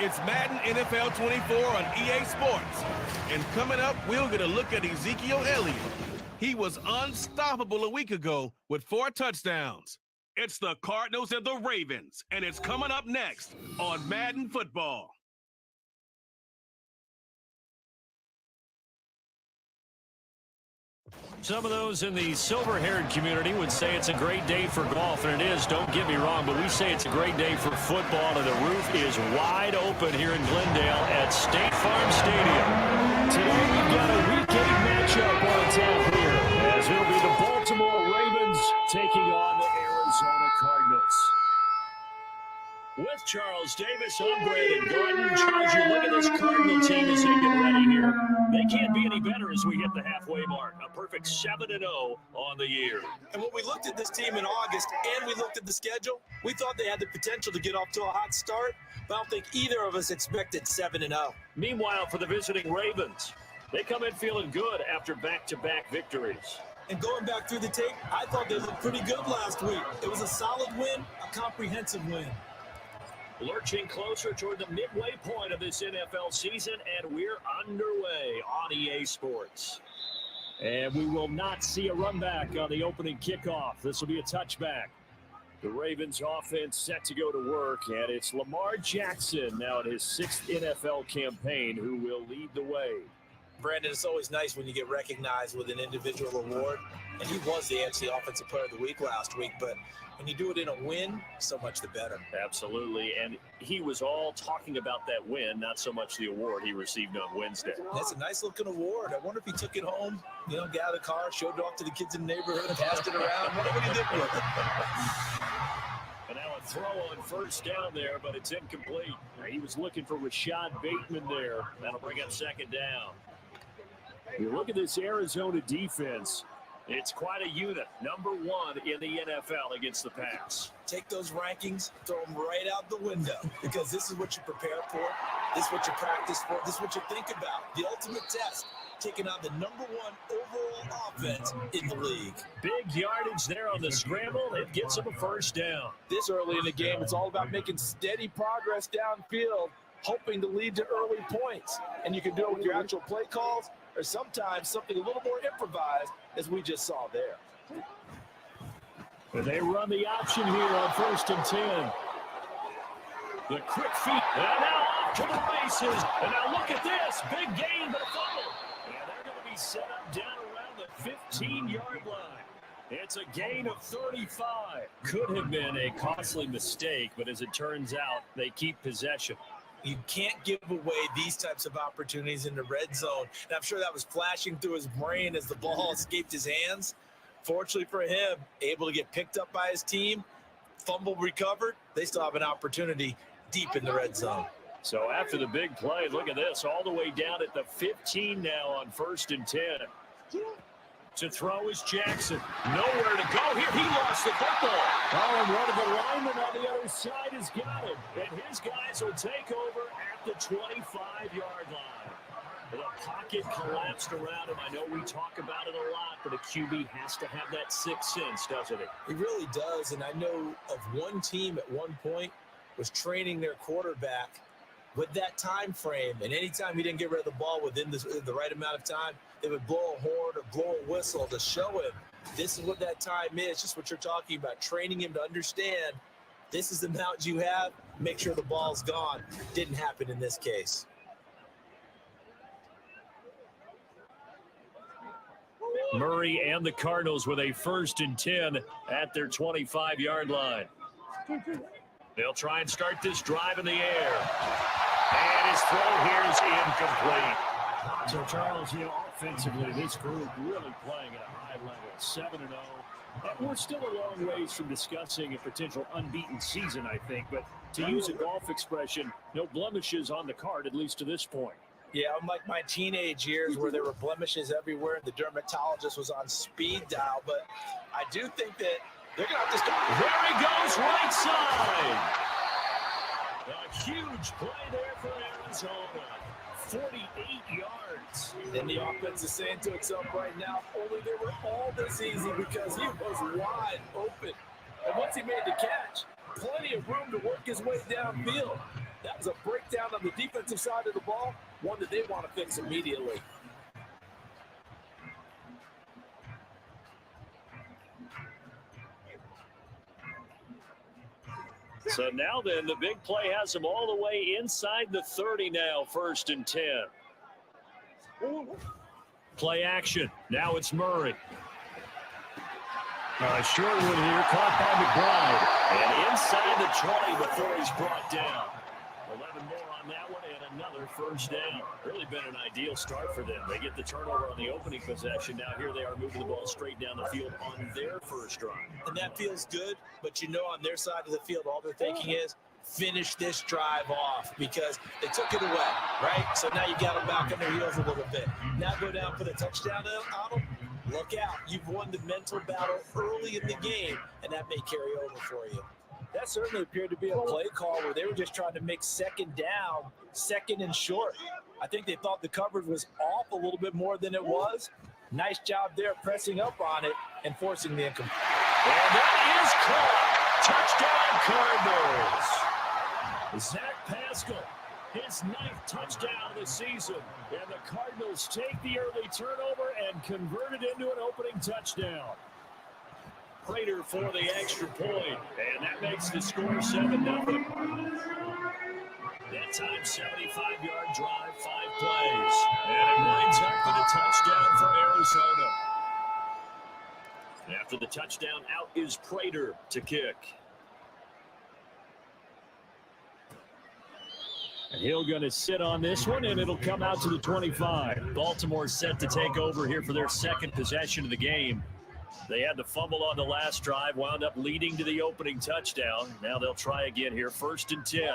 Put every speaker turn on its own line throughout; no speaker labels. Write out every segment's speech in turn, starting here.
It's Madden NFL 24 on EA Sports. And coming up, we'll get a look at Ezekiel Elliott. He was unstoppable a week ago with 4 touchdowns. It's the Cardinals and the Ravens, and it's coming up next on Madden Football.
Some of those in the silver-haired community would say it's a great day for golf, and it is, don't get me wrong, but we say it's a great day for football, and the roof is wide open here in Glendale at State Farm Stadium. Today we've got a Week 8 matchup on tap here, as it'll be the Baltimore Ravens taking on the Arizona Cardinals. With Charles Davis, I'm Brandon Gordon. Charles, you look at this Cardinal team as they get ready here. They can't be any better as we hit the halfway mark. A perfect 7-0 on the year.
And when we looked at this team in August and we looked at the schedule, we thought they had the potential to get off to a hot start, but I don't think either of us expected 7-0.
Meanwhile, for the visiting Ravens, they come in feeling good after back-to-back victories.
And going back through the tape, I thought they looked pretty good last week. It was a solid win, a comprehensive win.
Lurching closer toward the midway point of this NFL season, and we're underway on EA Sports. And we will not see a run back on the opening kickoff. This will be a touchback. The Ravens offense set to go to work, and it's Lamar Jackson now in his 6th NFL campaign who will lead the way.
Brandon, it's always nice when you get recognized with an individual award, and he was the AFC Offensive Player of the Week last week, but when you do it in a win, so much the better.
Absolutely, and he was all talking about that win, not so much the award he received on Wednesday.
That's a nice-looking award. I wonder if he took it home, got out of the car, showed it off to the kids in the neighborhood, passed it around. What did he do with it?
And now a throw on first down there, but it's incomplete. He was looking for Rashad Bateman there. That'll bring up second down. You look at this Arizona defense. It's quite a unit. Number 1 in the NFL against the pass.
Take those rankings, throw them right out the window, because this is what you prepare for. This is what you practice for. This is what you think about. The ultimate test, taking on the number 1 overall offense in the league.
Big yardage there on the scramble. It gets them a first down.
This early in the game, it's all about making steady progress downfield, hoping to lead to early points. And you can do it with your actual play calls, or sometimes something a little more improvised, as we just saw there.
And they run the option here on 1st and 10. The quick feet, and now off to the races. And now look at this, big gain, but a fumble. And they're going to be set up down around the 15-yard line. It's a gain of 35. Could have been a costly mistake, but as it turns out, they keep possession.
You can't give away these types of opportunities in the red zone. And I'm sure that was flashing through his brain as the ball escaped his hands. Fortunately for him, able to get picked up by his team, fumble recovered. They still have an opportunity deep in the red zone.
So after the big play, look at this, all the way down at the 15 now on 1st and 10. To throw is Jackson. Nowhere to go here. He lost the football. Oh, and one of the linemen on the other side has got him. And his guys will take over at the 25-yard line. The pocket collapsed around him. I know we talk about it a lot, but a QB has to have that sixth sense, doesn't it?
He really does, and I know of one team at one point was training their quarterback with that time frame, and anytime he didn't get rid of the ball within the right amount of time, they would blow a horn or blow a whistle to show him this is what that time is, just what you're talking about, training him to understand this is the amount you have, make sure the ball's gone. Didn't happen in this case.
Murray and the Cardinals with a 1st and 10 at their 25-yard line. They'll try and start this drive in the air. And his throw here is incomplete. So, Charles, offensively, this group really playing at a high level, 7-0. And we're still a long ways from discussing a potential unbeaten season, I think. But to use a golf expression, no blemishes on the card, at least to this point.
Yeah, unlike my teenage years where there were blemishes everywhere and the dermatologist was on speed dial. But I do think that they're going to have to start.
There he goes, right side. A huge play there for Arizona. 48 yards.
And the offense is saying to itself right now, only they were all this easy because he was wide open. And once he made the catch, plenty of room to work his way downfield. That was a breakdown on the defensive side of the ball, one that they want to fix immediately.
So now then, the big play has him all the way inside the 30 now, 1st and 10. Play action. Now it's Murray. Short one here, caught by McBride. And inside the 20 before he's brought down. 11 more on that one and another 1st down. Really been an ideal start for them. They get the turnover on the opening possession. Now here they are moving the ball straight down the field on their first drive.
And that feels good, but on their side of the field, all they're thinking is finish this drive off because they took it away, right? So now you got them back on their heels a little bit. Now go down, put a touchdown on them. Look out. You've won the mental battle early in the game, and that may carry over for you. That certainly appeared to be a play call where they were just trying to make 2nd down, 2nd and short. I think they thought the coverage was off a little bit more than it was. Nice job there pressing up on it and forcing the incomplete.
And that is caught. Touchdown, Cardinals. Zach Pascal, his 9th touchdown of the season. And the Cardinals take the early turnover and convert it into an opening touchdown. Prater for the extra point, and that makes the score 7-0. That time, 75-yard drive, 5 plays, and it winds up with a touchdown for Arizona. After the touchdown, out is Prater to kick. And he'll going to sit on this one, and it'll come out to the 25. Baltimore set to take over here for their 2nd possession of the game. They had the fumble on the last drive, wound up leading to the opening touchdown. Now they'll try again here, 1st and 10.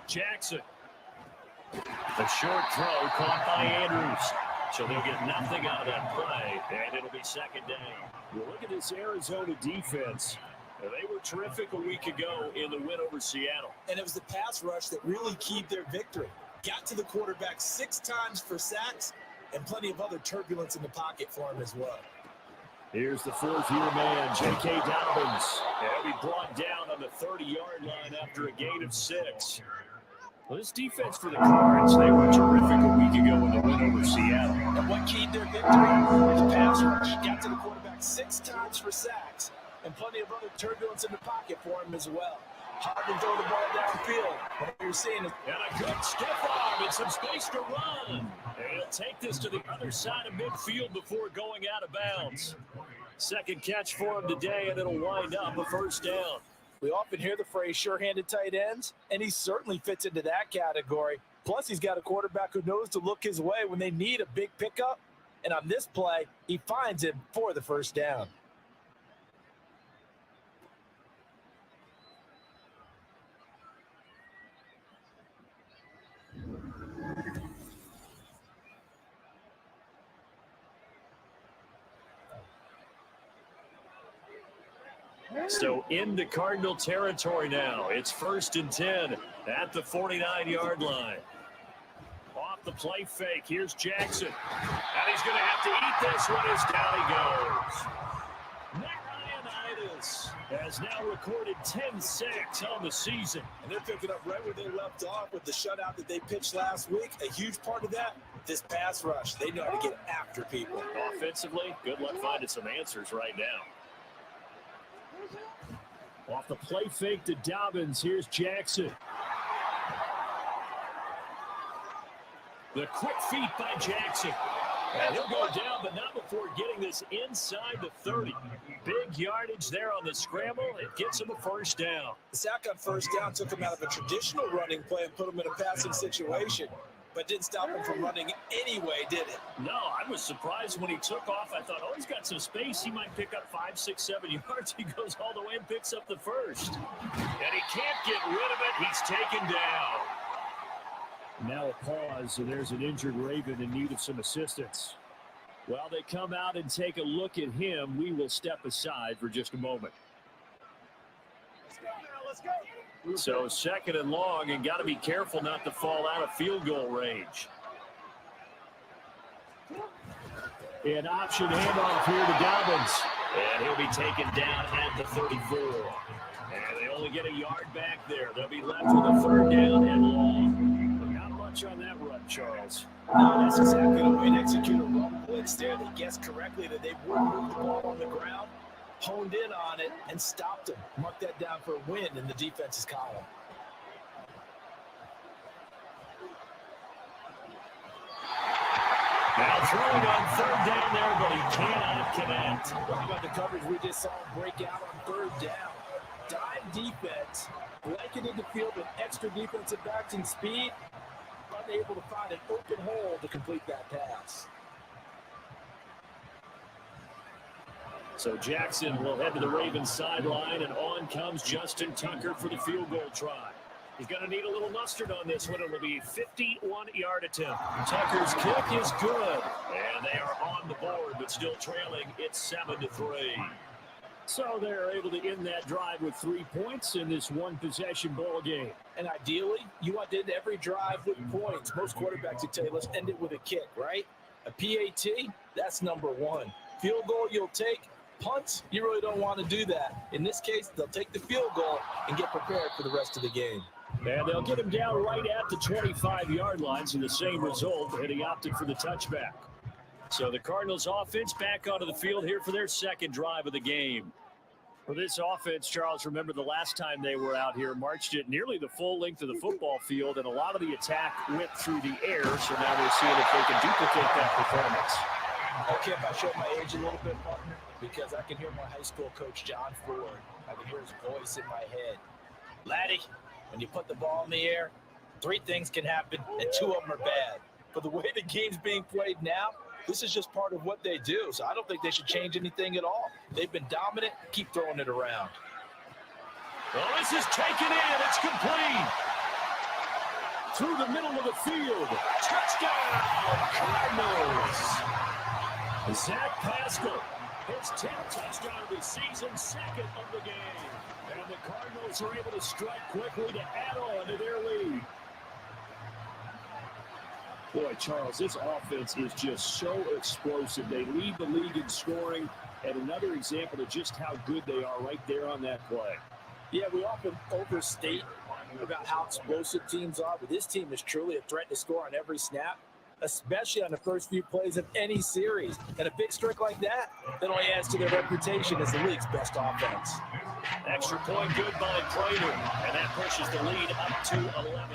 Jackson. The short throw caught by Andrews. So they'll get nothing out of that play, and it'll be 2nd down. Well, look at this Arizona defense. They were terrific a week ago in the win over Seattle.
And it was the pass rush that really keyed their victory. Got to the quarterback 6 times for sacks and plenty of other turbulence in the pocket for him as well.
Here's the 4th-year man, J.K. Dobbins. He'll be brought down on the 30-yard line after a gain of 6. Well, this defense for the Cards, they were terrific a week ago in the win over Seattle.
And what keyed their victory? The pass rush. Got to the quarterback 6 times for sacks and plenty of other turbulence in the pocket for him as well. Hard to throw the ball downfield. What you're seeing is
and a good stiff arm and some space to run. And he'll take this to the other side of midfield before going out of bounds. 2nd catch for him today, and it'll wind up a 1st down.
We often hear the phrase sure-handed tight ends, and he certainly fits into that category. Plus, he's got a quarterback who knows to look his way when they need a big pickup. And on this play, he finds him for the 1st down.
So into Cardinal territory now. It's 1st and 10 at the 49-yard line. Off the play fake. Here's Jackson. And he's going to have to eat this one as down he goes. Matt Ioannidis has now recorded 10 sacks on the season.
And they're picking up right where they left off with the shutout that they pitched last week. A huge part of that, this pass rush. They know how to get after people.
Offensively, good luck finding some answers right now. Off the play fake to Dobbins. Here's Jackson. The quick feet by Jackson. And he'll go down, but not before getting this inside the 30. Big yardage there on the scramble. It gets him a first down.
The sack on first down took him out of a traditional running play and put him in a passing situation, but didn't stop him from running anyway, did it?
No, I was surprised when he took off. I thought, oh, he's got some space. He might pick up 5, 6, 7 yards. He goes all the way and picks up the first. And he can't get rid of it. He's taken down. Now a pause, and there's an injured Raven in need of some assistance. While they come out and take a look at him, we will step aside for just a moment.
Let's go.
So 2nd and long, and got to be careful not to fall out of field goal range. An option handoff here to Dobbins. And he'll be taken down at the 34. And they only get a yard back there. They'll be left with a 3rd down and long. Not much on that run, Charles.
No, that's exactly the way to execute a run blitz there. They guessed correctly that they would move the ball on the ground, honed in on it, and stopped him. Mark that down for a win in the defense's column.
Now throwing on 3rd down there, but he cannot connect.
What about the coverage we just saw him break out on 3rd down? Dive defense, blanketed the field with extra defensive backs and speed, unable to find an open hole to complete that pass.
So Jackson will head to the Ravens sideline, and on comes Justin Tucker for the field goal try. He's going to need a little mustard on this one. It'll be a 51-yard attempt. Tucker's kick is good, and they are on the board, but still trailing. It's 7-3. So they're able to end that drive with 3 points in this one-possession ball game.
And ideally, you want to end every drive with points. Most quarterbacks would tell you, let's end it with a kick, right? A PAT, that's number 1. Field goal, you'll take. Punts, you really don't want to do that. In this case, they'll take the field goal and get prepared for the rest of the game.
And they'll get him down right at the 25-yard line, so the same result, and he opted for the touchback. So the Cardinals offense back onto the field here for their 2nd drive of the game. For this offense, Charles, remember the last time they were out here, marched it nearly the full length of the football field, and a lot of the attack went through the air, so now they're seeing if they can duplicate that performance.
Okay, if I show my age a little bit, partner, because I can hear my high school coach, John Ford. I can hear his voice in my head. Laddie, when you put the ball in the air, 3 things can happen, and 2 of them are bad. But the way the game's being played now, this is just part of what they do. So I don't think they should change anything at all. They've been dominant. Keep throwing it around.
Well, this is taken in. It's complete. Through the middle of the field. Touchdown, Cardinals. Zach Pascal, his 10th touchdown of the season, 2nd of the game. And the Cardinals are able to strike quickly to add on to their lead. Boy, Charles, this offense is just so explosive. They lead the league in scoring, and another example of just how good they are right there on that play.
Yeah, we often overstate about how explosive teams are, but this team is truly a threat to score on every snap, especially on the first few plays of any series. And a big streak like that only adds to their reputation as the league's best offense.
Extra point good by Prater, and that pushes the lead up to 11.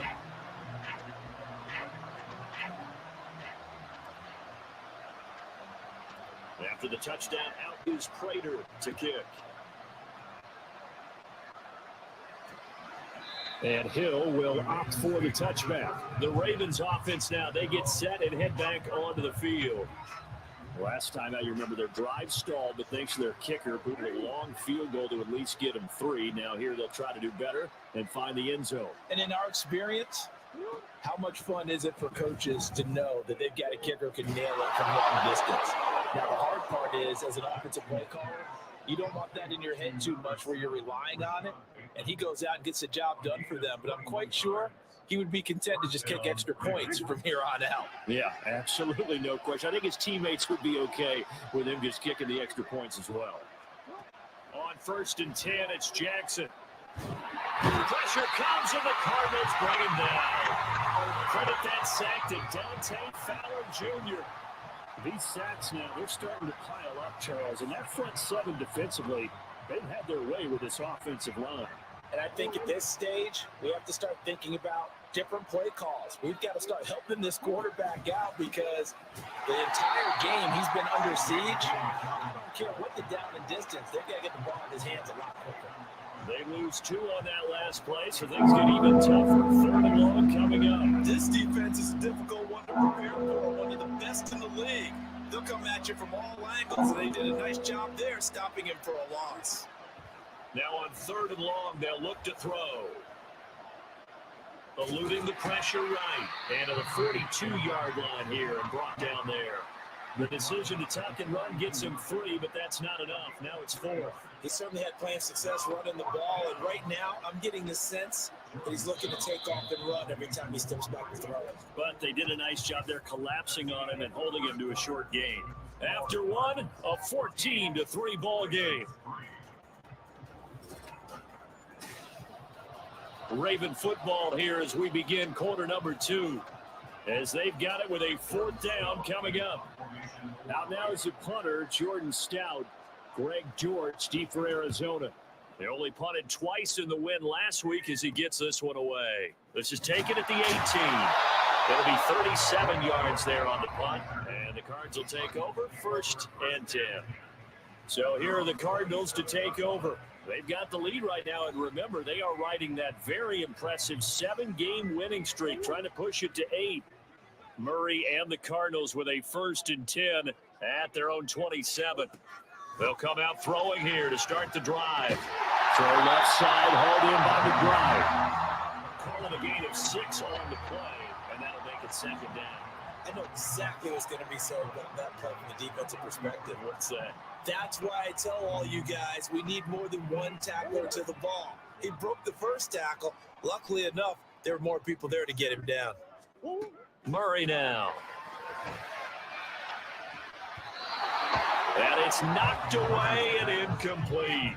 After the touchdown, out is Prater to kick. And Hill will opt for the touchback. The Ravens offense now, they get set and head back onto the field. Last time out, you remember their drive stalled, but thanks to their kicker, booted a long field goal to at least get them 3. Now here they'll try to do better and find the end zone.
And in our experience, how much fun is it for coaches to know that they've got a kicker who can nail it from long distance? Now, the hard part is, as an offensive play caller, You don't want that in your head too much where you're relying on it. And he goes out and gets the job done for them. But I'm quite sure he would be content to just kick extra points from here on out.
Yeah, absolutely no question. I think his teammates would be okay with him just kicking the extra points as well. On 1st and 10, it's Jackson. Pressure comes and the Cardinals bring him down. Credit that sack to Dante Fowler Jr. These sacks now, they're starting to pile up, Charles. And that front seven defensively, they've had their way with this offensive line.
And I think at this stage, we have to start thinking about different play calls. We've got to start helping this quarterback out because the entire game he's been under siege. I don't care what the down and distance, they've got to get the ball in his hands a lot quicker.
They lose 2 on that last play, so things get even tougher. 3rd and long coming up.
This defense is a difficult one to prepare for, one of the best in the league. They'll come at you from all angles, and they did a nice job there stopping him for a loss.
Now on 3rd and long, they'll look to throw. Eluding the pressure right. And at the 42-yard line here and brought down there. The decision to tuck and run gets him free, but that's not enough. Now it's 4th.
He certainly had plenty of success running the ball, and right now I'm getting the sense that he's looking to take off and run every time he steps back to throw it.
But they did a nice job there collapsing on him and holding him to a short gain. After one, a 14-3 ball game. Raven football here as we begin quarter number 2. As they've got it with a 4th down coming up. Out now is a punter, Jordan Stout. Greg George, deep for Arizona. They only punted twice in the win last week as he gets this one away. This is taken at the 18. It'll be 37 yards there on the punt. And the Cards will take over 1st and 10. So here are the Cardinals to take over. They've got the lead right now, and remember, they are riding that very impressive 7-game winning streak, trying to push it to 8. Murray and the Cardinals with a 1st and 10 at their own 27. They'll come out throwing here to start the drive. Throw left side, hauled in by McBride. Call it a gain of 6 on the play, and that'll make it 2nd down.
I know exactly what's going to be said about that play from the defensive perspective.
What's that?
That's why I tell all you guys we need more than one tackler to the ball. He broke the first tackle. Luckily enough, there were more people there to get him down.
Murray now. And it's knocked away and incomplete.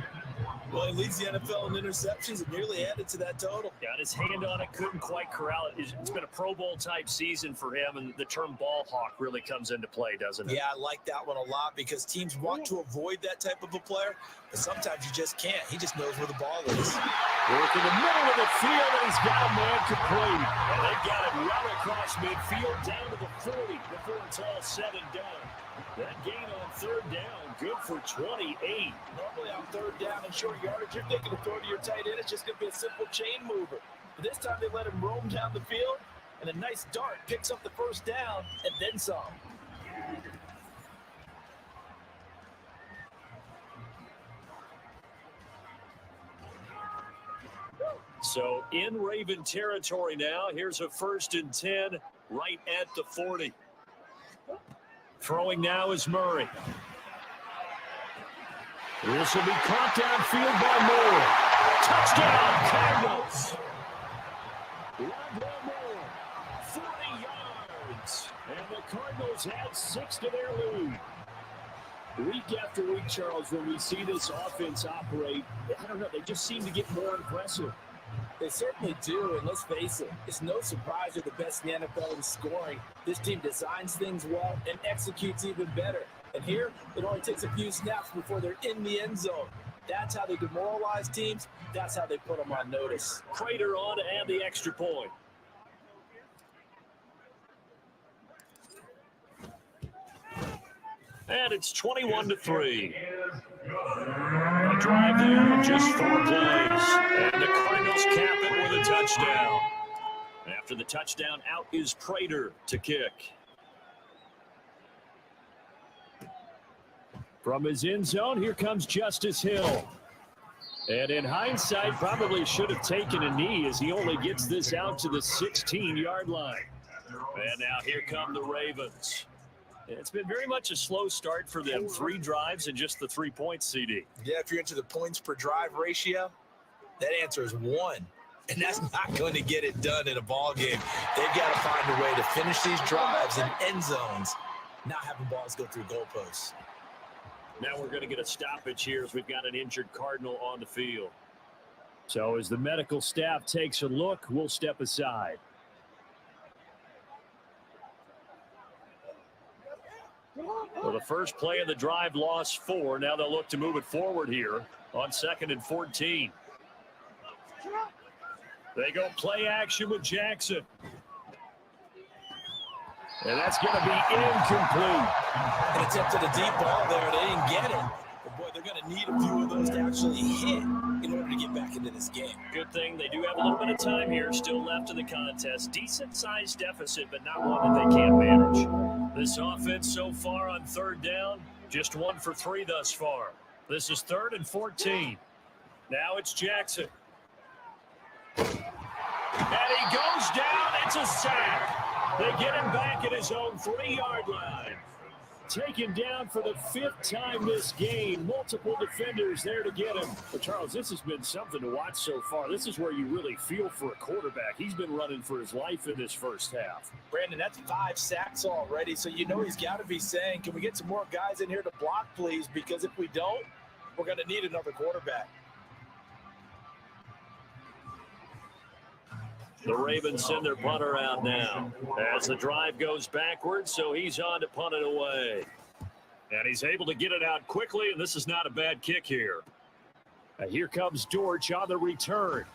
Well, he leads the NFL in interceptions and nearly added to that total.
Got his hand on it, couldn't quite corral it. It's been a Pro Bowl type season for him, and the term ball hawk really comes into play, doesn't it?
Yeah, I like that one a lot because teams want to avoid that type of a player, but sometimes you just can't. He just knows where the ball is.
Work in the middle of the field, and he's got a man complete. And they got it well across midfield down to the 40 before it's all said and done. That gain on 3rd down, good for 28.
Normally on 3rd down and short yardage, you're thinking to throw to your tight end. It's just going to be a simple chain mover. But this time they let him roam down the field, and a nice dart picks up the 1st down and then some.
So in Raven territory now, here's a 1st and 10 right at the 40. Throwing now is Murray. This will be caught downfield by Moore. Touchdown, Cardinals. Moore, 40 yards. And the Cardinals add 6 to their lead. Week after week, Charles, when we see this offense operate, I don't know, they just seem to get more impressive.
They certainly do, and let's face it, it's no surprise they're the best in the NFL in scoring. This team designs things well and executes even better. And here, it only takes a few snaps before they're in the end zone. That's how they demoralize teams. That's how they put them on notice.
Prater on to add the extra point. And it's 21-3. A drive there, just 4 plays. And the Cardinals cap it with a touchdown. After the touchdown, out is Prater to kick. From his end zone, here comes Justice Hill. And in hindsight, probably should have taken a knee as he only gets this out to the 16-yard line. And now here come the Ravens. It's been very much a slow start for them. 3 drives and just the 3 points, CD.
Yeah, if you're into the points per drive ratio, that answer is 1. And that's not going to get it done in a ball game. They've got to find a way to finish these drives in end zones, not having balls go through goalposts.
Now we're going to get a stoppage here as we've got an injured Cardinal on the field. So as the medical staff takes a look, we'll step aside. Well, the first play of the drive lost 4. Now they'll look to move it forward here on 2nd and 14. They go play action with Jackson. And that's going to be incomplete.
An attempt at a deep ball there. They didn't get it. But, boy, they're going to need a few of those to actually hit in order to get back into this game.
Good thing they do have a little bit of time here still left in the contest. Decent-sized deficit, but not one that they can't manage. This offense so far on 3rd down, just 1 for 3 thus far. This is 3rd and 14. Now it's Jackson. And he goes down. It's a sack. They get him back at his own 3-yard line. Taken down for the 5th time this game. Multiple defenders there to get him. But, Charles, this has been something to watch so far. This is where you really feel for a quarterback. He's been running for his life in this first half.
Brandon, that's 5 sacks already, so you know he's got to be saying, can we get some more guys in here to block, please? Because if we don't, we're going to need another quarterback.
The Ravens send their punter out now as the drive goes backwards, so he's on to punt it away. And he's able to get it out quickly, and this is not a bad kick here. And here comes Dortch on the return.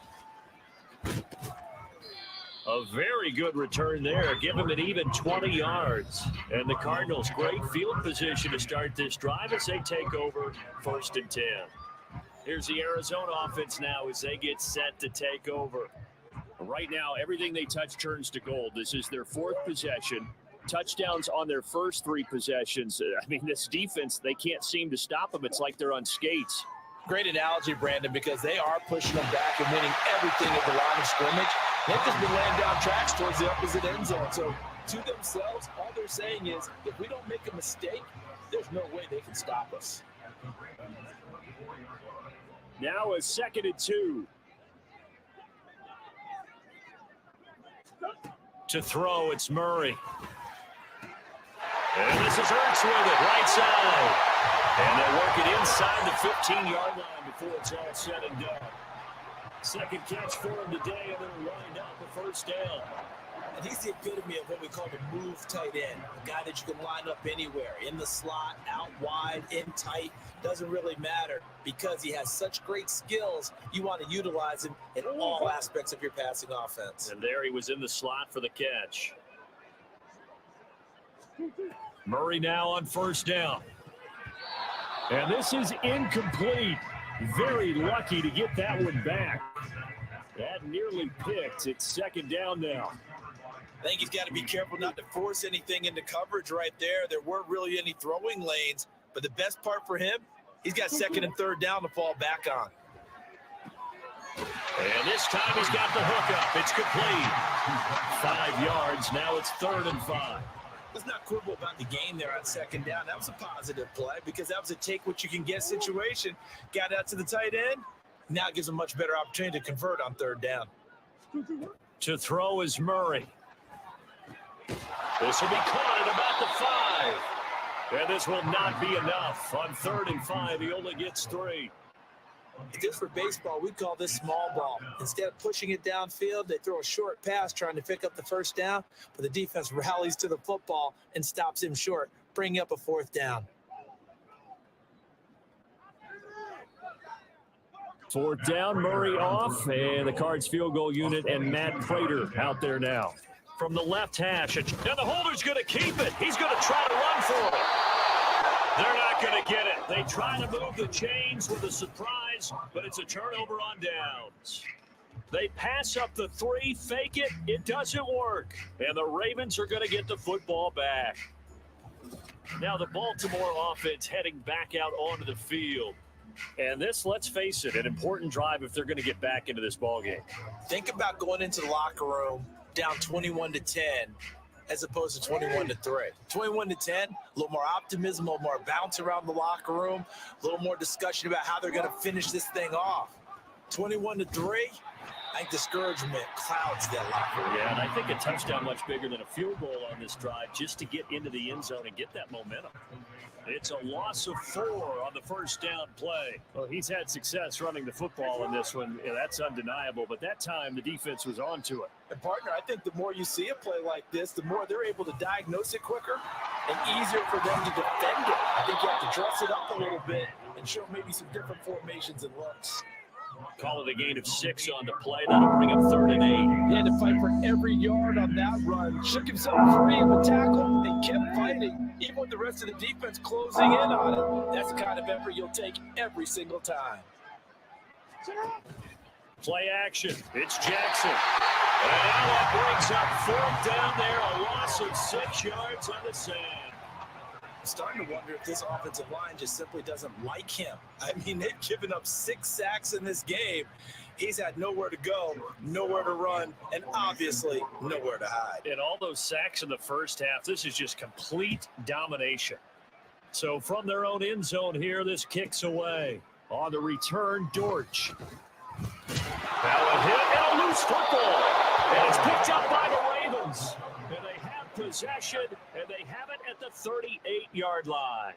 A very good return there. Give him an even 20 yards. And the Cardinals, great field position to start this drive as they take over 1st and 10. Here's the Arizona offense now as they get set to take over. Right now, everything they touch turns to gold. This is their 4th possession. Touchdowns on their first 3 possessions. I mean, this defense, they can't seem to stop them. It's like they're on skates.
Great analogy, Brandon, because they are pushing them back and winning everything at the line of scrimmage. They've just been laying down tracks towards the opposite end zone. So to themselves, all they're saying is, if we don't make a mistake, there's no way they can stop us.
Now a 2nd and 2. To throw, it's Murray. And this is Ertz with it, right side. And they work it inside the 15-yard line before it's all said and done. 2nd catch for him today, and then lined up the 1st down.
And he's the epitome of what we call the move tight end, a guy that you can line up anywhere, in the slot, out wide, in tight, doesn't really matter because he has such great skills. You want to utilize him in all aspects of your passing offense.
And there he was in the slot for the catch. Murray now on 1st down. And this is incomplete. Very lucky to get that one back. That nearly picked. It's 2nd down now.
I think he's got to be careful not to force anything into coverage right there. There weren't really any throwing lanes, but the best part for him, he's got 2nd and 3rd down to fall back on.
And this time he's got the hook up. It's complete. 5 yards. Now it's 3rd and 5.
Let's not quibble about the game there on 2nd down. That was a positive play because that was a take-what-you-can-get situation. Got out to the tight end. Now it gives a much better opportunity to convert on 3rd down.
To throw is Murray. This will be caught at about the 5. And this will not be enough. On 3rd and 5, he only gets 3.
If this were baseball, we'd call this small ball. Instead of pushing it downfield, they throw a short pass trying to pick up the 1st down, but the defense rallies to the football and stops him short, bringing up a 4th down.
4th down, Murray off, and the Cards field goal unit and Matt Prater out there now. From the left hash, and the holder's going to keep it. He's going to try to run for it. They're not going to get it. They try to move the chains with a surprise, but it's a turnover on downs. They pass up the 3, fake it. It doesn't work. And the Ravens are going to get the football back. Now the Baltimore offense heading back out onto the field. And this, let's face it, an important drive if they're going to get back into this ballgame.
Think about going into the locker room down 21-10 as opposed to 21-3. 21-10, a little more optimism, a little more bounce around the locker room, a little more discussion about how they're going to finish this thing off. 21-3, I think discouragement clouds that locker room.
Yeah, and I think a touchdown much bigger than a field goal on this drive just to get into the end zone and get that momentum. It's a loss of 4 on the first down play. Well, he's had success running the football in this one. Yeah, that's undeniable, but that time the defense was onto it.
And partner, I think the more you see a play like this, the more they're able to diagnose it quicker and easier for them to defend it. I think you have to dress it up a little bit and show maybe some different formations and looks.
Call it a gain of 6 on the play. That'll bring him 3rd and 8.
He had to fight for every yard on that run. Shook himself free of the tackle and kept fighting, even with the rest of the defense closing in on it. That's the kind of effort you'll take every single time.
Play action. It's Jackson. And now that brings up 4th down there. A loss of 6 yards on the sand.
I'm starting to wonder if this offensive line just simply doesn't like him. I mean, they've given up 6 sacks in this game. He's had nowhere to go, nowhere to run, and obviously nowhere to hide.
And all those sacks in the first half, this is just complete domination. So from their own end zone here, this kicks away. On the return, Dortch. Now a hit and a loose football. And it's picked up by the Ravens. And they have possession, and they have it at the 38-yard line.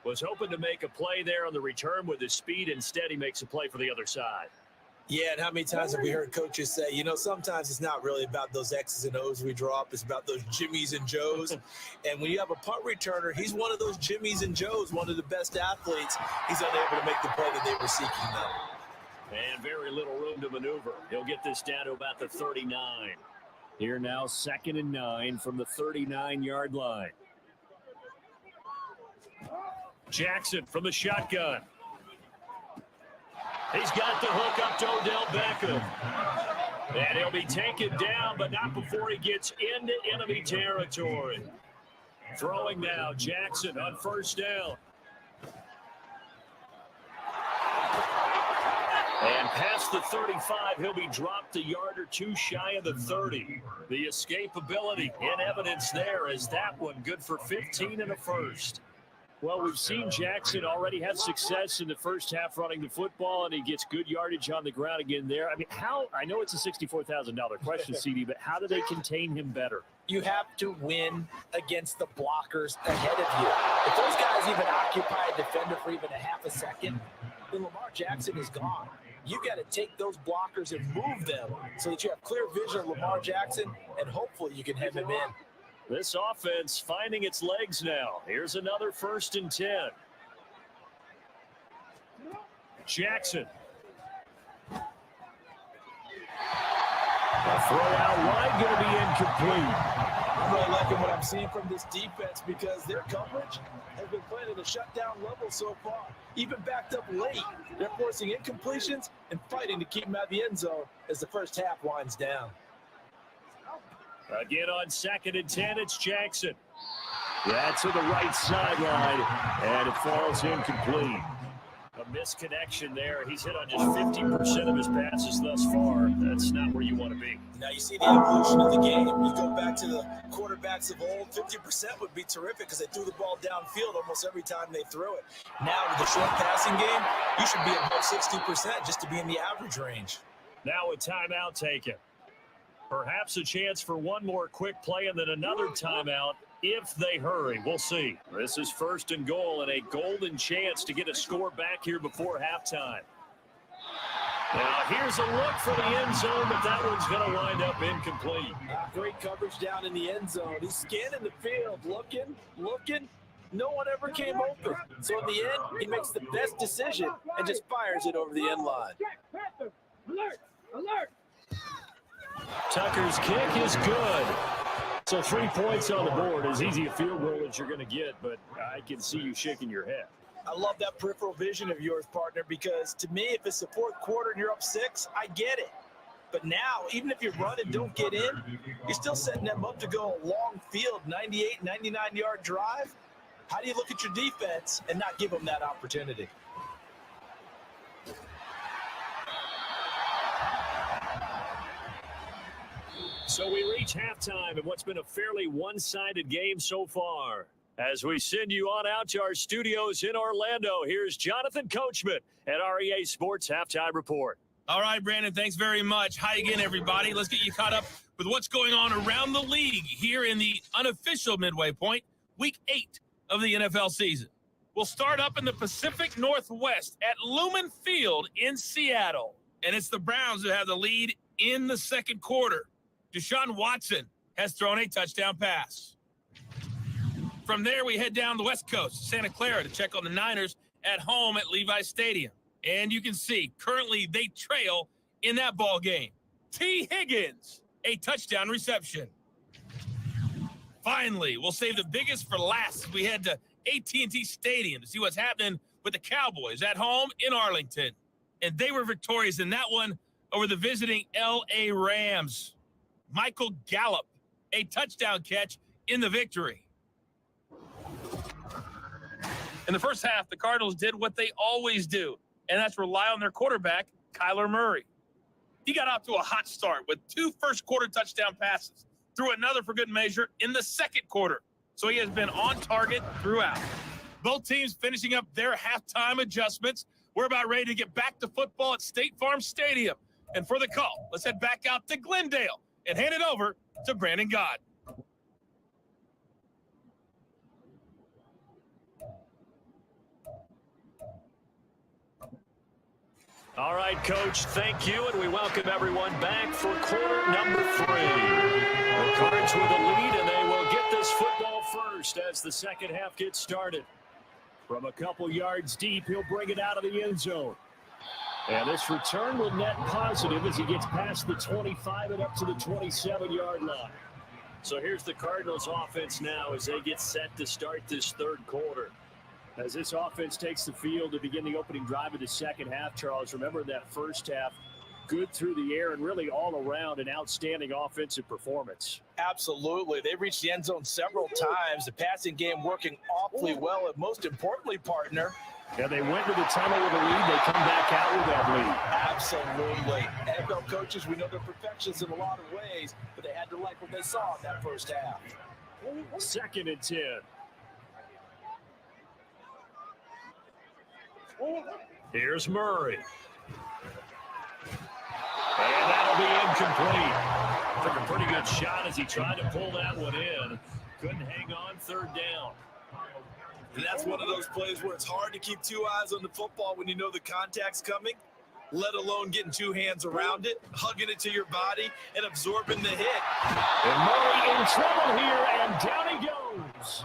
Was hoping to make a play there on the return with his speed. Instead, he makes a play for the other side.
Yeah, and how many times have we heard coaches say, you know, sometimes it's not really about those X's and O's we drop. It's about those Jimmies and Joes. And when you have a punt returner, he's one of those Jimmies and Joes, one of the best athletes. He's unable to make the play that they were seeking, though.
And very little room to maneuver. He'll get this down to about the 39. Here now, 2nd and 9 from the 39-yard line. Jackson from the shotgun. He's got the hook up to Odell Beckham. And he'll be taken down, but not before he gets into enemy territory. Throwing now, Jackson on 1st down. And past the 35, he'll be dropped a yard or 2 shy of the 30. The escapability in evidence there as that one good for 15 and a first. Well, we've seen Jackson already have success in the first half running the football, and he gets good yardage on the ground again there. I mean, I know it's a $64,000 question, CD, but how do they contain him better?
You have to win against the blockers ahead of you. If those guys even occupy a defender for even a half a second, then Lamar Jackson is gone. You got to take those blockers and move them so that you have clear vision of Lamar Jackson, and hopefully you can hem him in.
This offense finding its legs now. Here's another 1st and 10. Jackson. A throw out wide, going to be incomplete.
I'm really liking what I'm seeing from this defense because their coverage has been playing at a shutdown level so far. Even backed up late, they're forcing incompletions and fighting to keep them out of the end zone as the first half winds down.
Again on 2nd and 10, it's Jackson. That's to the right sideline, and it falls incomplete. A misconnection there. He's hit on just 50% of his passes thus far. That's not where you want to be.
Now you see the evolution of the game. You go back to the quarterbacks of old, 50% would be terrific because they threw the ball downfield almost every time they threw it. Now with the short passing game, you should be above 60% just to be in the average range.
Now a timeout taken. Perhaps a chance for one more quick play and then another timeout if they hurry. We'll see. This is 1st and goal and a golden chance to get a score back here before halftime. Now here's a look for the end zone, but that one's going to wind up incomplete.
Great coverage down in the end zone. He's scanning the field, looking. No one ever came open. So in the end, he makes the best decision and just fires it over the end line.
Alert!
Tucker's kick is good. So 3 points on the board, as easy a field goal as you're going to get, but I can see you shaking your head.
I love that peripheral vision of yours, partner, because to me, if it's the 4th quarter and you're up 6, I get it. But now, even if you run and don't get in, you're still setting them up to go a long field, 98, 99-yard drive. How do you look at your defense and not give them that opportunity?
So we reach halftime in what's been a fairly one-sided game so far. As we send you on out to our studios in Orlando, here's Jonathan Coachman at REA Sports Halftime Report.
All right, Brandon, thanks very much. Hi again, everybody. Let's get you caught up with what's going on around the league here in the unofficial midway point, Week 8 of the NFL season. We'll start up in the Pacific Northwest at Lumen Field in Seattle. And it's the Browns who have the lead in the second quarter. Deshaun Watson has thrown a touchdown pass. From there, we head down the West Coast, Santa Clara, to check on the Niners at home at Levi's Stadium. And you can see, currently, they trail in that ball game. T. Higgins, a touchdown reception. Finally, we'll save the biggest for last as we head to AT&T Stadium to see what's happening with the Cowboys at home in Arlington. And they were victorious in that one over the visiting L.A. Rams. Michael Gallup, a touchdown catch in the victory. In the first half, the Cardinals did what they always do, and that's rely on their quarterback, Kyler Murray. He got off to a hot start with 2 first-quarter touchdown passes, threw another for good measure in the second quarter, so he has been on target throughout. Both teams finishing up their halftime adjustments. We're about ready to get back to football at State Farm Stadium. And for the call, let's head back out to Glendale and hand it over to Brandon Gott.
All right, Coach, thank you, and we welcome everyone back for quarter number 3. The Cards with a lead, and they will get this football first as the second half gets started. From a couple yards deep, he'll bring it out of the end zone. And this return will net positive as he gets past the 25 and up to the 27-yard line. So here's the Cardinals offense now as they get set to start this third quarter. As this offense takes the field to begin the opening drive of the second half, Charles, remember that first half, good through the air and really all around an outstanding offensive performance.
Absolutely. They reached the end zone several times. The passing game working awfully well. And most importantly, partner,
yeah, they went to the tunnel with a lead. They come back out with that lead.
Absolutely. NFL coaches, we know they're perfectionists in a lot of ways, but they had to like what they saw in that first half.
2nd and 10. Here's Murray. And that'll be incomplete. Took a pretty good shot as he tried to pull that one in. Couldn't hang on, 3rd down.
And that's one of those plays where it's hard to keep 2 eyes on the football when you know the contact's coming, let alone getting 2 hands around it, hugging it to your body, and absorbing the hit.
And Murray in trouble here, and down he goes.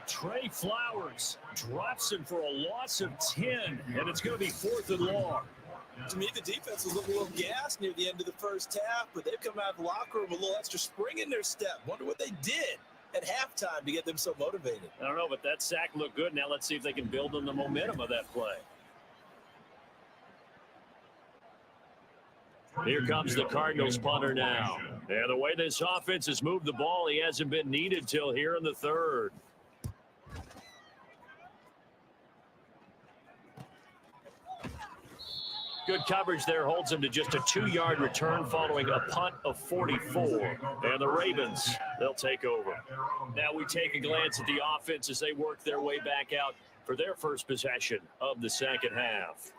Trey Flowers drops him for a loss of 10, and it's going to be 4th and long.
To me, the defense was looking a little gassed near the end of the first half, but they've come out of the locker room with a little extra spring in their step. Wonder what they did at halftime to get them so motivated.
I don't know, but that sack looked good. Now let's see if they can build on the momentum of that play. Here comes the Cardinals punter now. And the way this offense has moved the ball, he hasn't been needed till here in the 3rd. Good coverage there holds him to just a 2-yard return following a punt of 44. And the Ravens, they'll take over. Now we take a glance at the offense as they work their way back out for their first possession of the second half.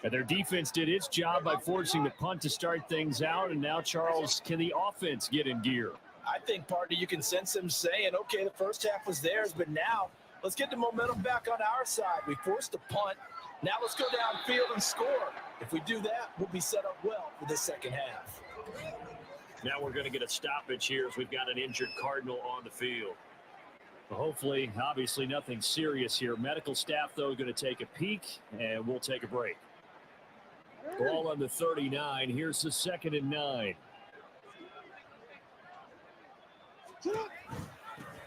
And their defense did its job by forcing the punt to start things out. And now, Charles, can the offense get in gear?
I think, partner, you can sense them saying, okay, the first half was theirs, but now let's get the momentum back on our side. We forced a punt. Now let's go downfield and score. If we do that, we'll be set up well for the second half.
Now we're going to get a stoppage here as we've got an injured Cardinal on the field. Hopefully, obviously nothing serious here. Medical staff, though, going to take a peek, and we'll take a break. Ball on the 39. Here's the 2nd and 9.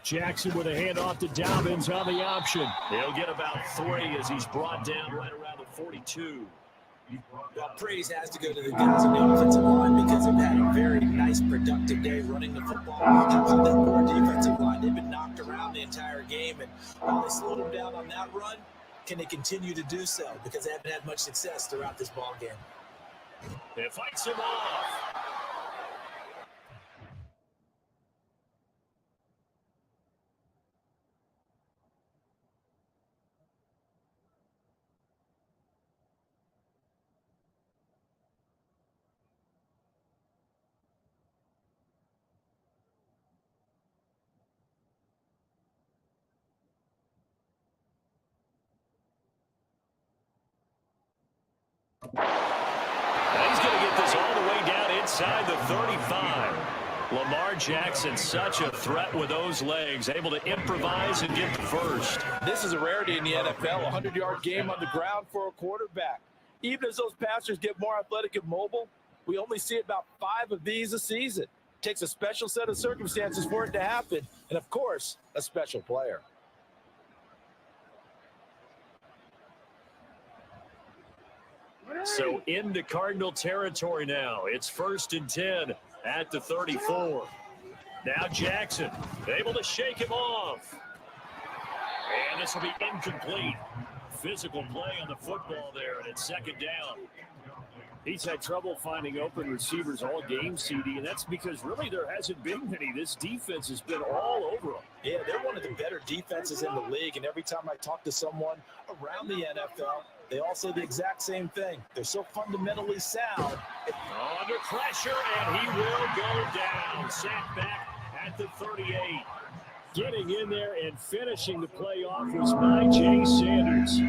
Jackson with a handoff to Dobbins on the option. He'll get about 3 as he's brought down right around the 42.
Well, praise has to go to the guys on the offensive line because they've had a very nice, productive day running the football. How about that poor defensive line? They've been knocked around the entire game, and while they slowed them down on that run, can they continue to do so? Because they haven't had much success throughout this ball game.
It fights him off. And he's going to get this all the way down inside the 35. Lamar Jackson, such a threat with those legs, able to improvise and get the first.
This is a rarity in the NFL, a 100-yard game on the ground for a quarterback. Even as those passers get more athletic and mobile, we only see about 5 of these a season. It takes a special set of circumstances for it to happen, and of course, a special player.
So into Cardinal territory now. It's 1st and 10 at the 34. Now Jackson able to shake him off. And this will be incomplete. Physical play on the football there, and it's 2nd down. He's had trouble finding open receivers all game, CD, and that's because really there hasn't been many. This defense has been all over them.
Yeah, they're one of the better defenses in the league, and every time I talk to someone around the NFL, they all say the exact same thing. They're so fundamentally sound.
Under pressure, and he will go down. Sacked back at the 38. Getting in there and finishing the play off was by Jay Sanders.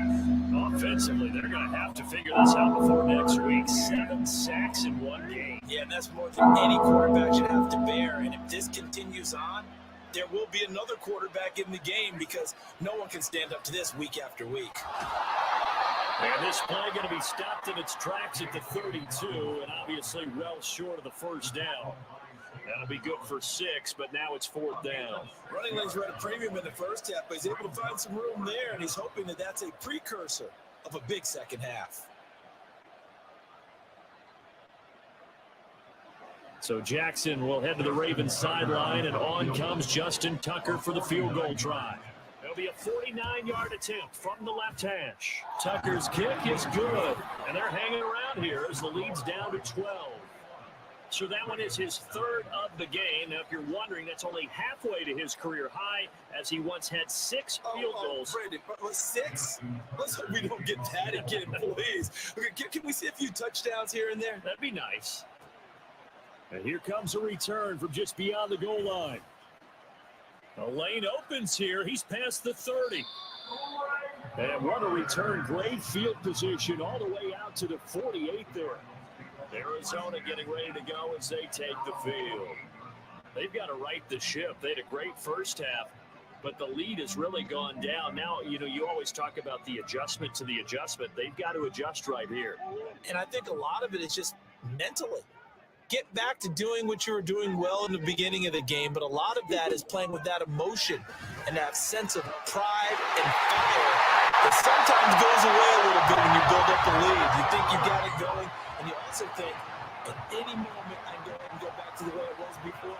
Offensively, they're going to have to figure this out before next week. 7 sacks in one game.
Yeah, and that's more than any quarterback should have to bear. And if this continues on, there will be another quarterback in the game because no one can stand up to this week after week.
And this play going to be stopped in its tracks at the 32, and obviously well short of the first down. That'll be good for 6, but now it's 4th down.
Running lanes were at a premium in the first half, but he's able to find some room there, and he's hoping that that's a precursor of a big second half.
So Jackson will head to the Ravens sideline, and on comes Justin Tucker for the field goal try. It'll be a 49-yard attempt from the left hash. Tucker's kick is good, and they're hanging around here as the lead's down to 12. So that one is his 3rd of the game. Now, if you're wondering, that's only halfway to his career high, as he once had 6 field goals.
Brandon, but 6? Let's hope we don't get that again, please. Okay, can we see a few touchdowns here and there?
That'd be nice. And here comes a return from just beyond the goal line. The lane opens here. He's past the 30. And what a return. Great field position all the way out to the 48 there. Arizona getting ready to go as they take the field. They've got to right the ship. They had a great first half, but the lead has really gone down. Now, you always talk about the adjustment to the adjustment. They've got to adjust right here.
And I think a lot of it is just mentally. Get back to doing what you were doing well in the beginning of the game, but a lot of that is playing with that emotion and that sense of pride and fire that sometimes goes away a little bit when you build up the lead. You think you got it going, and you also think, at any moment I can go back to the way it was before.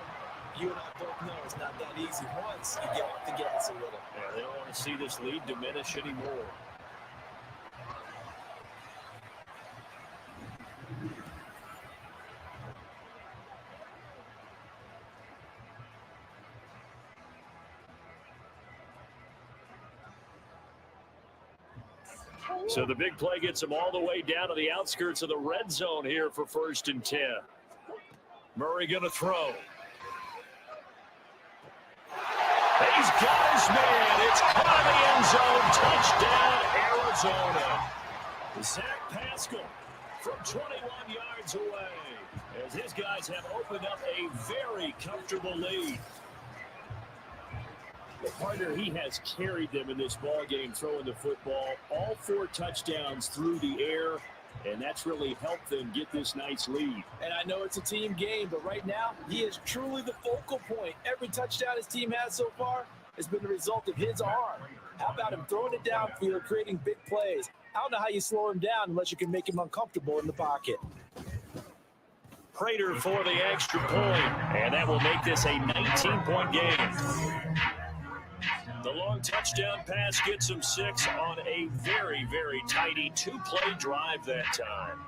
You and I both know it's not that easy once you get off the gas a little.
Yeah, they don't want to see this lead diminish anymore. So the big play gets him all the way down to the outskirts of the red zone here for 1st and 10. Murray going to throw. He's got his man. It's caught in the end zone. Touchdown, Arizona. Zach Pascal from 21 yards away, as his guys have opened up a very comfortable lead. The partner, he has carried them in this ball game, throwing the football. All 4 touchdowns through the air, and that's really helped them get this nice lead.
And I know it's a team game, but right now, he is truly the focal point. Every touchdown his team has so far has been the result of his arm. How about him throwing it downfield, creating big plays? I don't know how you slow him down unless you can make him uncomfortable in the pocket.
Prater for the extra point, and that will make this a 19-point game. The long touchdown pass gets him 6 on a very, very tidy 2-play drive that time.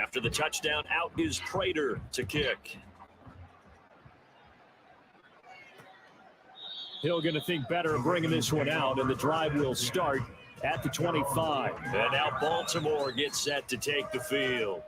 After the touchdown, out is Prater to kick. Hill going to think better of bringing this one out, and the drive will start at the 25. And now Baltimore gets set to take the field.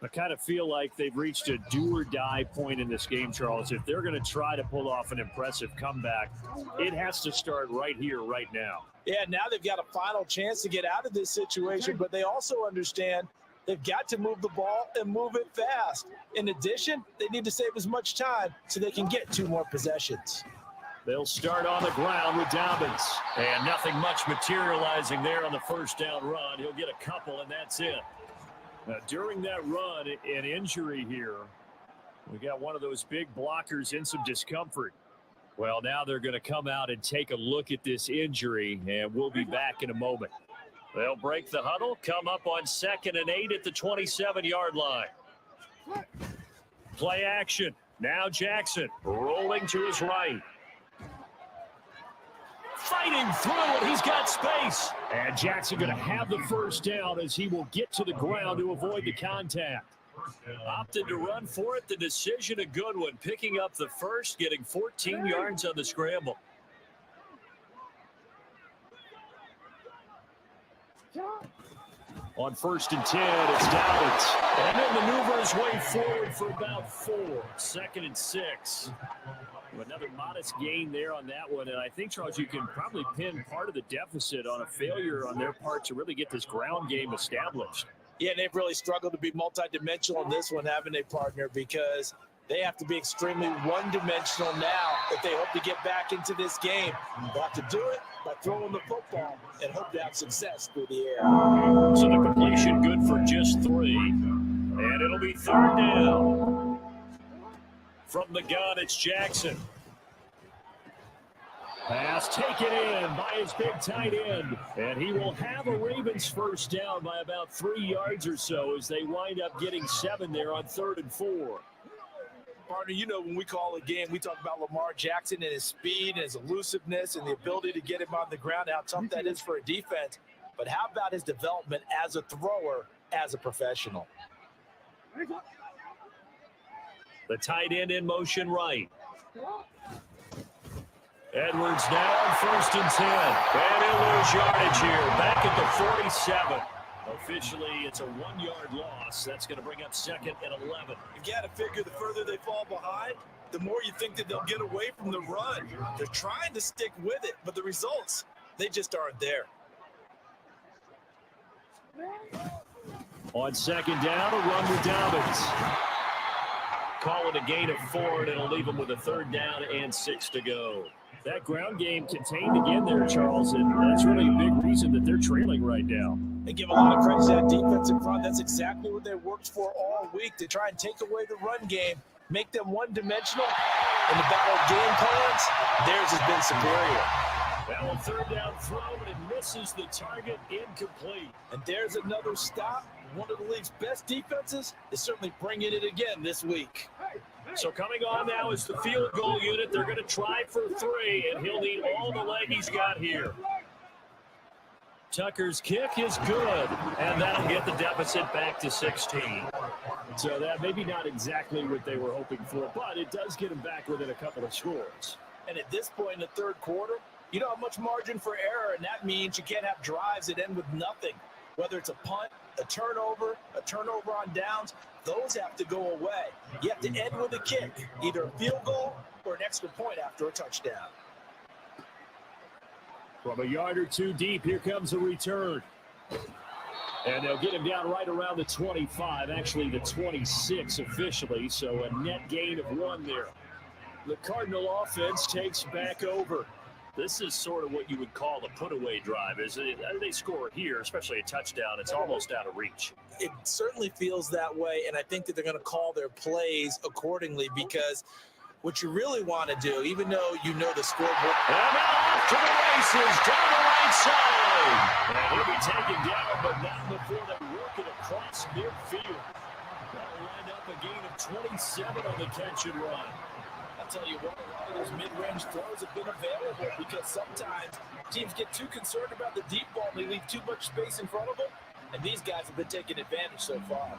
I kind of feel like they've reached a do-or-die point in this game, Charles. If they're going to try to pull off an impressive comeback, it has to start right here, right now.
Yeah, now they've got a final chance to get out of this situation, but they also understand they've got to move the ball and move it fast. In addition, they need to save as much time so they can get 2 more possessions.
They'll start on the ground with Dobbins. And nothing much materializing there on the first down run. He'll get a couple, and that's it. Now, during that run, an injury here. We got one of those big blockers in some discomfort. Well, now they're going to come out and take a look at this injury, and we'll be back in a moment. They'll break the huddle, come up on 2nd and 8 at the 27-yard line. Play action. Now Jackson rolling to his right. Fighting through it. He's got space. And Jackson going to have the first down as he will get to the ground to avoid the contact. Opted to run for it. The decision a good one. Picking up the first, getting 14 yards on the scramble. On 1st and 10, it's Dobbins. And then maneuvers his way forward for about 4. 2nd and 6. Another modest gain there on that one. And I think, Charles, you can probably pin part of the deficit on a failure on their part to really get this ground game established.
Yeah, they've really struggled to be multidimensional in this one, haven't they, partner? Because they have to be extremely one-dimensional now if they hope to get back into this game. They'll have to do it by throwing the football and hope to have success through the air.
So the completion good for just 3. And it'll be 3rd down. From the gun, it's Jackson. Pass taken in by his big tight end. And he will have a Ravens first down by about 3 yards or so as they wind up getting 7 there on 3rd and 4.
Partner, you know, when we call a game, we talk about Lamar Jackson and his speed and his elusiveness and the ability to get him on the ground, how tough that is for a defense. But how about his development as a thrower, as a professional?
The tight end in motion right. Edwards now on 1st and 10. And he'll lose yardage here. Back at the 47. Officially, it's a 1-yard loss. That's going to bring up 2nd and 11.
You got to figure the further they fall behind, the more you think that they'll get away from the run. They're trying to stick with it, but the results, they just aren't there.
On 2nd down, a run with Dobbins. Call it a gain of 4, and it'll leave them with a 3rd down and 6 to go. That ground game contained again there, Charles, and that's really a big reason that they're trailing right now.
They give a lot of credit to that defensive front. That's exactly what they worked for all week, to try and take away the run game, make them one-dimensional. In the battle of game plans, theirs has been superior.
Well, a 3rd down throw, and it misses the target, incomplete.
And there's another stop. One of the league's best defenses is certainly bringing it again this week.
So coming on now is the field goal unit. They're going to try for 3, and he'll need all the leg he's got here. Tucker's kick is good, and that'll get the deficit back to 16. So that maybe not exactly what they were hoping for, but it does get them back within a couple of scores.
And at this point in the 3rd quarter, you don't have much margin for error, and that means you can't have drives that end with nothing. Whether it's a punt, a turnover on downs, those have to go away. You have to end with a kick, either a field goal or an extra point after a touchdown.
From a yard or 2 deep, here comes a return. And they'll get him down right around the 25, actually the 26 officially, so a net gain of 1 there. The Cardinal offense takes back over. This is sort of what you would call a put-away drive. They score here, especially a touchdown, it's almost out of reach.
It certainly feels that way, and I think that they're going to call their plays accordingly, because what you really want to do, even though you know the scoreboard.
And now off to the races, down the right side. And he'll be taken down, but not before they work it across midfield. That'll wind up a gain of 27 on the catch and run.
I'll tell you what, a lot of those mid-range throws have been available, because sometimes teams get too concerned about the deep ball and they leave too much space in front of them, and these guys have been taking advantage so far.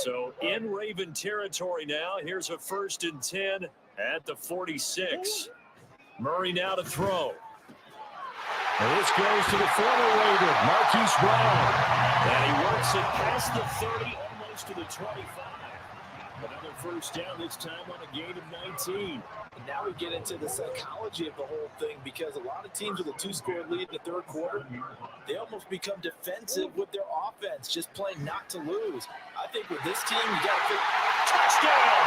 So in Raven territory now, here's a 1st and 10 at the 46. Murray now to throw. And this goes to the former Raven, Marquise Brown. And he works it past the 30, almost to the 25. Another first down, this time on a gain of 19.
And now we get into the psychology of the whole thing, because a lot of teams with a 2-score lead in the third quarter, they almost become defensive with their offense, just playing not to lose. I think with this team, you got to
touchdown!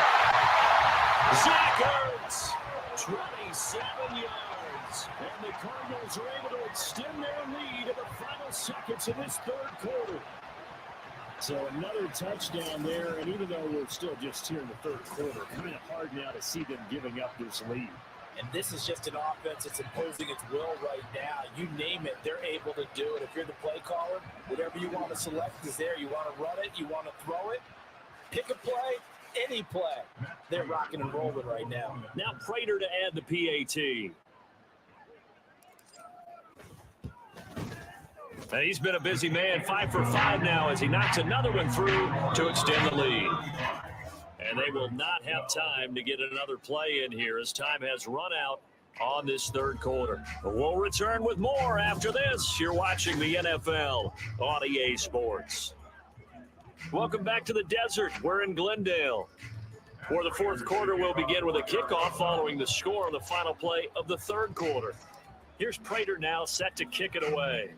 Zach Ertz, 27 yards. And the Cardinals are able to extend their lead in the final seconds of this third quarter. So another touchdown there, and even though we're still just here in the third quarter, kind of hard now to see them giving up this lead.
And this is just an offense that's imposing its will right now. You name it, they're able to do it. If you're the play caller, whatever you want to select is there. You want to run it, you want to throw it, pick a play, any play. They're rocking and rolling right now.
Now Prater to add the PAT. And he's been a busy man, 5 for 5 now as he knocks another one through to extend the lead. And they will not have time to get another play in here as time has run out on this third quarter. But we'll return with more after this. You're watching the NFL on EA Sports. Welcome back to the desert. We're in Glendale. For the fourth quarter, we'll begin with a kickoff following the score on the final play of the third quarter. Here's Prater now set to kick it away.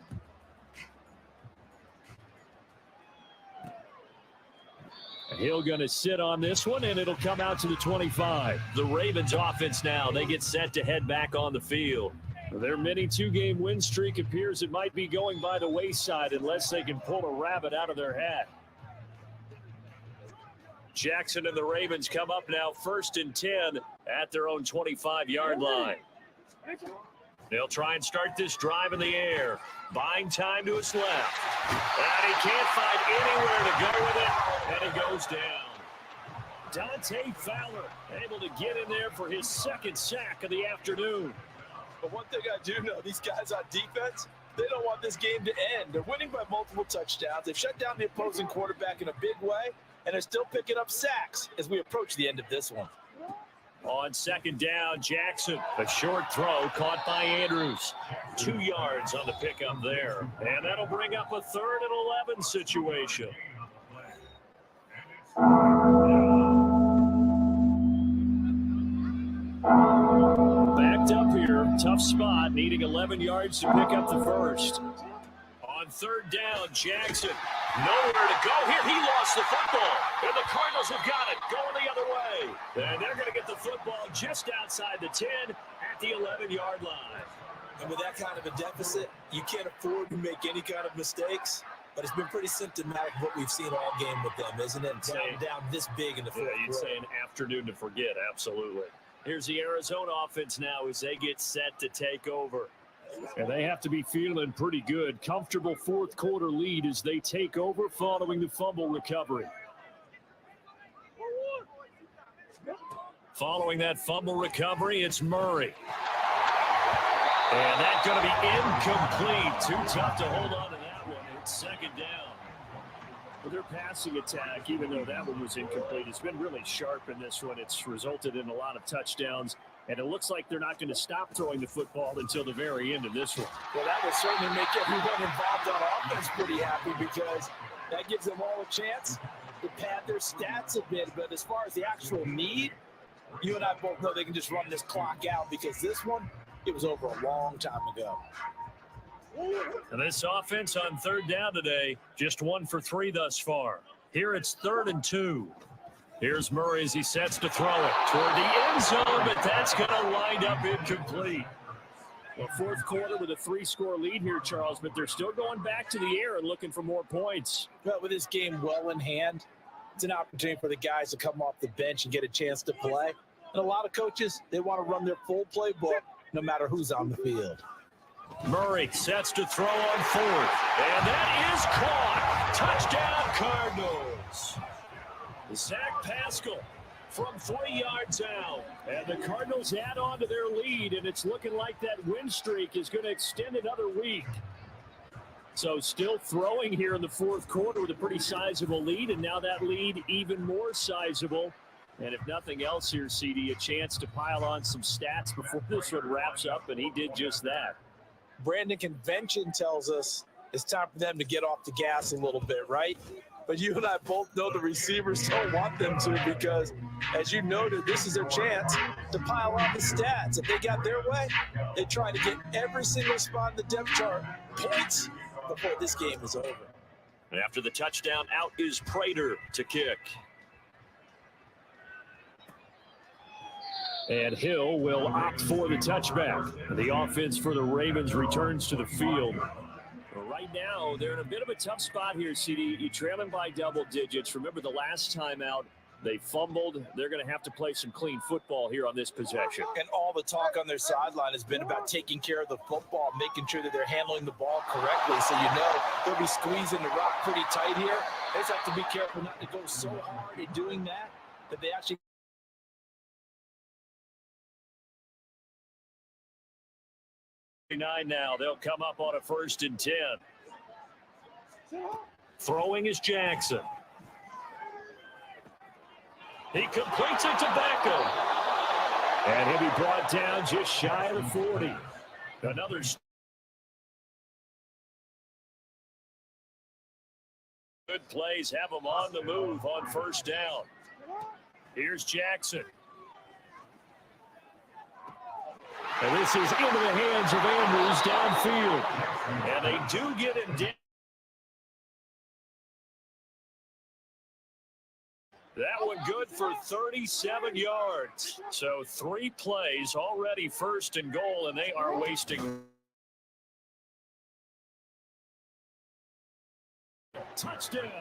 Hill going to sit on this one, and it'll come out to the 25. The Ravens offense now, they get set to head back on the field. Their mini 2-game win streak appears it might be going by the wayside unless they can pull a rabbit out of their hat. Jackson and the Ravens come up now 1st and 10 at their own 25-yard line. They'll try and start this drive in the air. Buying time to his left. And he can't find anywhere to go with it, and he goes down. Dante Fowler able to get in there for his second sack of the afternoon.
But one thing I do know, these guys on defense, they don't want this game to end. They're winning by multiple touchdowns. They've shut down the opposing quarterback in a big way, and they're still picking up sacks as we approach the end of this one.
On second down, Jackson, a short throw caught by Andrews. 2 yards on the pickup there. And that'll bring up a 3rd and 11 situation. Backed up here, tough spot, needing 11 yards to pick up the first. On third down, Jackson, nowhere to go here. He lost the football, and the Cardinals have got it going the other way. And they're going to get the football just outside the 10 at the 11-yard line.
And with that kind of a deficit, you can't afford to make any kind of mistakes. But it's been pretty symptomatic of what we've seen all game with them, isn't it? Down this big in the fourth quarter.
You'd say an afternoon to forget, absolutely. Here's the Arizona offense now as they get set to take over. And they have to be feeling pretty good. Comfortable fourth quarter lead as they take over following the fumble recovery. Following that fumble recovery, it's Murray. And that's going to be incomplete. Too tough to hold on to that one. It's second down. Well, their passing attack, even though that one was incomplete, has been really sharp in this one. It's resulted in a lot of touchdowns. And it looks like they're not going to stop throwing the football until the very end of this one.
Well, that will certainly make everyone involved on offense pretty happy, because that gives them all a chance to pad their stats a bit. But as far as the actual need, you and I both know they can just run this clock out, because this one, it was over a long time ago.
And this offense on third down today, just 1 for 3 thus far. Here it's 3rd and 2. Here's Murray as he sets to throw it toward the end zone, but that's going to wind up incomplete. Well, fourth quarter with a 3-score lead here, Charles, but they're still going back to the air and looking for more points.
Well, with this game well in hand, it's an opportunity for the guys to come off the bench and get a chance to play. And a lot of coaches, they want to run their full playbook no matter who's on the field.
Murray sets to throw on 4th, and that is caught. Touchdown, Cardinals. Zach Pascal from 3 yards out. And the Cardinals add on to their lead, and it's looking like that win streak is going to extend another week. So still throwing here in the fourth quarter with a pretty sizable lead, and now that lead even more sizable And if nothing else here, CD, a chance to pile on some stats before this one wraps up, and he did just that.
Brandon, convention tells us it's time for them to get off the gas a little bit, right? But you and I both know the receivers don't want them to because, as you noted, this is their chance to pile on the stats. If they got their way, they try to get every single spot in the depth chart points before this game is over.
After the touchdown, out is Prater to kick. And Hill will opt for the touchback. The offense for the Ravens returns to the field. Right now, they're in a bit of a tough spot here, CD. You're trailing by double digits. Remember the last time out, they fumbled. They're going to have to play some clean football here on this possession.
And all the talk on their sideline has been about taking care of the football, making sure that they're handling the ball correctly. So you know they'll be squeezing the rock pretty tight here. They just have to be careful not to go so hard in doing that they actually
now. They'll come up on a 1st and 10. Throwing is Jackson. He completes it to Beckham. And he'll be brought down just shy of the 40. Another good plays have him on the move on 1st down. Here's Jackson. And this is into the hands of Andrews downfield. And they do get him down. That one good for 37 yards. So 3 plays already 1st and goal, and they are wasting. Touchdown.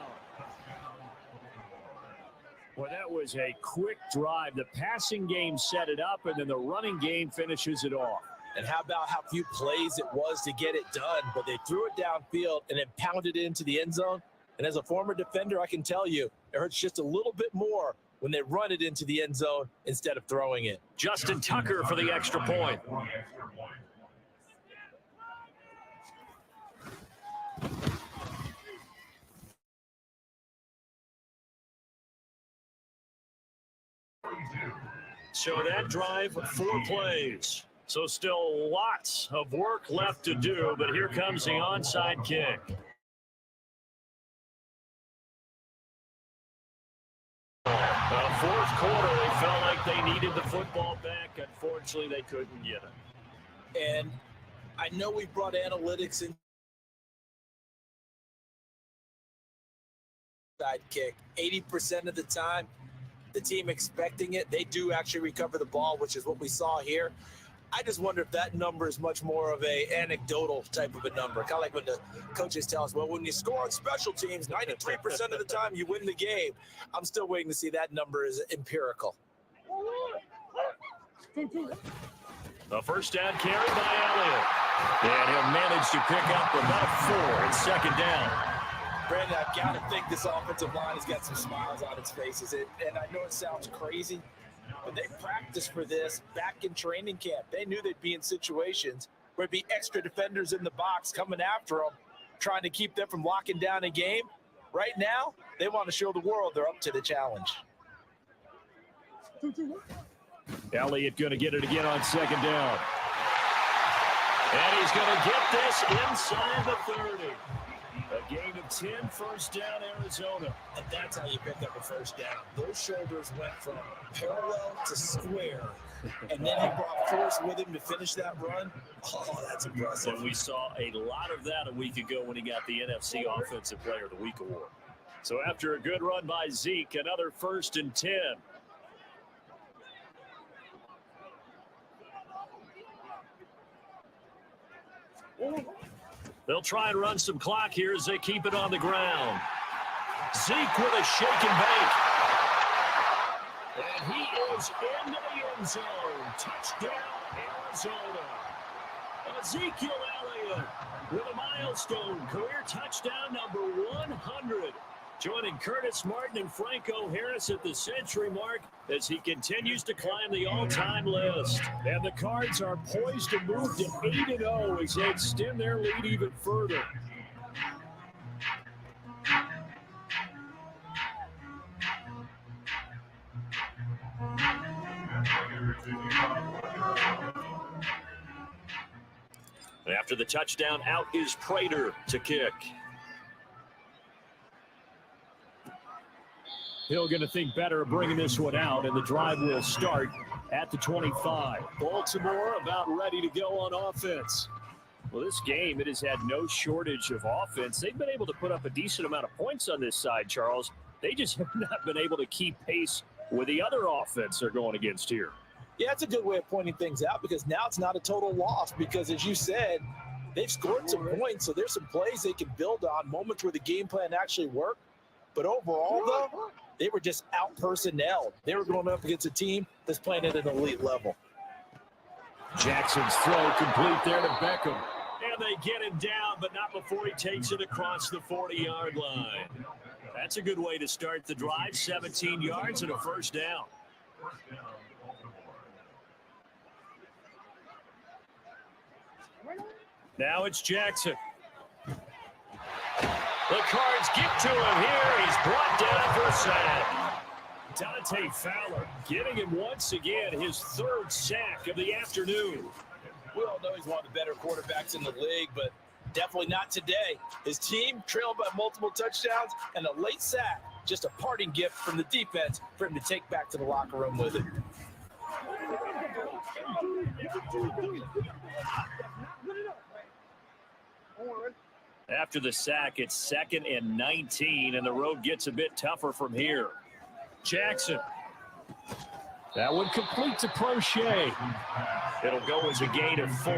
Well, that was a quick drive. The passing game set it up, and then the running game finishes it off.
And how about how few plays it was to get it done, but they threw it downfield and then pounded it into the end zone. And as a former defender, I can tell you, it hurts just a little bit more when they run it into the end zone instead of throwing it.
Justin Tucker for the extra point. So that drive, 4 plays. So still lots of work left to do, but here comes the onside kick. Fourth quarter, they felt like they needed the football back. Unfortunately, they couldn't get it.
And I know we brought analytics in. Side kick. 80% of the time, the team expecting it, they do actually recover the ball, which is what we saw here. I just wonder if that number is much more of a anecdotal type of a number. Kind of like when the coaches tell us, well, when you score on special teams, 93% of the time you win the game. I'm still waiting to see that number is empirical.
The first down carry by Elliott. And he'll manage to pick up about 4 and 2nd down.
Brandon, I've got to think this offensive line has got some smiles on its faces. And I know it sounds crazy, but they practiced for this back in training camp. They knew they'd be in situations where there'd be extra defenders in the box coming after them, trying to keep them from locking down a game. Right now, they want to show the world they're up to the challenge.
Elliott going to get it again on 2nd down. And he's going to get this inside the 30. A gain of 10, 1st down, Arizona.
And that's how you pick up a 1st down. Those shoulders went from parallel to square, and then he brought force with him to finish that run. Oh, that's impressive.
And we saw a lot of that a week ago when he got the NFC Offensive Player of the Week award. So after a good run by Zeke, another 1st and 10. They'll try and run some clock here as they keep it on the ground. Zeke with a shake and bake. And he is in the end zone. Touchdown, Arizona. Ezekiel Elliott with a milestone career touchdown number 100. Joining Curtis Martin and Franco Harris at the century mark as he continues to climb the all-time list. And the Cards are poised to move to 8-0 as they extend their lead even further. After the touchdown, out is Prater to kick. He'll going to think better of bringing this one out, and the drive will start at the 25. Baltimore about ready to go on offense. Well, this game, it has had no shortage of offense. They've been able to put up a decent amount of points on this side, Charles. They just have not been able to keep pace with the other offense they're going against here.
Yeah, it's a good way of pointing things out because now it's not a total loss because, as you said, they've scored some points, so there's some plays they can build on, moments where the game plan actually worked. But overall, though, they were just out-personnelled. They were going up against a team that's playing at an elite level.
Jackson's throw complete there to Beckham. And they get him down, but not before he takes it across the 40-yard line. That's a good way to start the drive, 17 yards and a first down. Now it's Jackson. The Cards get to him here. He's brought down for a sack. Dante Fowler getting him once again his third sack of the afternoon.
We all know he's one of the better quarterbacks in the league, but definitely not today. His team trailed by multiple touchdowns and a late sack. Just a parting gift from the defense for him to take back to the locker room with it.
After the sack, it's 2nd and 19, and the road gets a bit tougher from here. Jackson. That one complete to Crochet. It'll go as a gain of 4.